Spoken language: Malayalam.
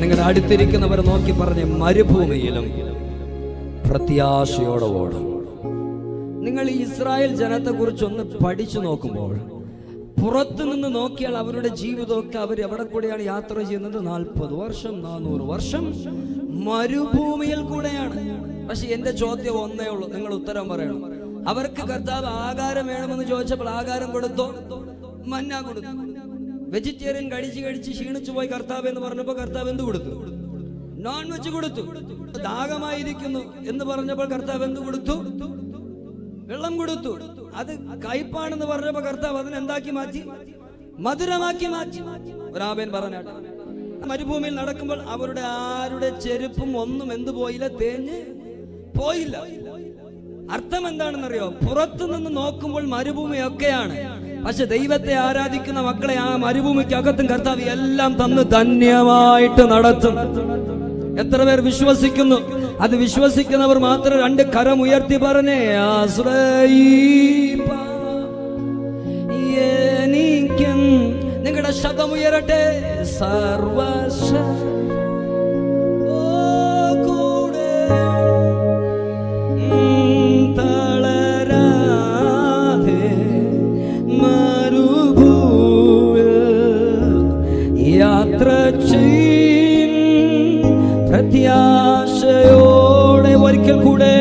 നിങ്ങളുടെ അടുത്തിരിക്കുന്നവർ നോക്കി പറഞ്ഞ് മരുഭൂമിയിലും പ്രത്യാശയോടെ ഓടും. നിങ്ങൾ ഈ ഇസ്രായേൽ ജനത്തെ കുറിച്ചൊന്ന് പഠിച്ചു നോക്കുമ്പോൾ പുറത്തു നിന്ന് നോക്കിയാൽ അവരുടെ ജീവിതമൊക്കെ അവർ എവിടെ കൂടെയാണ് യാത്ര ചെയ്യുന്നത്? 40 വർഷം 400 വർഷം മരുഭൂമിയിൽ കൂടെയാണ്. പക്ഷെ എന്റെ ചോദ്യം ഒന്നേ ഉള്ളൂ, നിങ്ങൾ ഉത്തരം പറയണം. അവർക്ക് കർത്താവ് ആഹാരം വേണമെന്ന് ചോദിച്ചപ്പോൾ ആഹാരം കൊടുത്തോ? മന്ന കൊടുത്തു. വെജിറ്റേറിയൻ കഴിച്ച് ക്ഷീണിച്ചു പോയി കർത്താവ് എന്ന് പറഞ്ഞപ്പോൾ കർത്താവ് എന്ത് കൊടുത്തു? നോൺ വെജ് കൊടുത്തു. ദാഹമായിരിക്കുന്നു എന്ന് പറഞ്ഞപ്പോൾ കർത്താവ് എന്ത് കൊടുത്തു? വെള്ളം കൊടുത്തു. അത് കയ്പാണെന്ന് പറഞ്ഞപ്പോൾ കർത്താവ് അതിനെന്താക്കി മാറ്റി? മധുരമാക്കി മാറ്റി. ഒരാമേൻ പറഞ്ഞാട്ടെ. മരുഭൂമിയിൽ നടക്കുമ്പോൾ അവരുടെ ആരുടെ ചെരുപ്പും ഒന്നും എന്ത് പോയില്ല? തേഞ്ഞ് പോയില്ല. അർത്ഥം എന്താണെന്നറിയോ? പുറത്തു നിന്ന് നോക്കുമ്പോൾ മരുഭൂമിയൊക്കെയാണ്, പക്ഷെ ദൈവത്തെ ആരാധിക്കുന്ന മക്കളെ ആ മരുഭൂമിക്കകത്തും കർത്താവ് എല്ലാം തന്ന് ധന്യമായിട്ട് നടത്തും. എത്ര പേർ വിശ്വസിക്കുന്നു? അത് വിശ്വസിക്കുന്നവർ മാത്രം 2 കരം ഉയർത്തി പറഞ്ഞേ, എനിക്കും. നിങ്ങളുടെ ശബ്ദം ഉയരട്ടെ. സർവശ തളരാതെ മരുഭൂമിൽ യാത്ര ചെയ്യും പ്രത്യാശയോടെ. ഒരിക്കൽ കൂടെ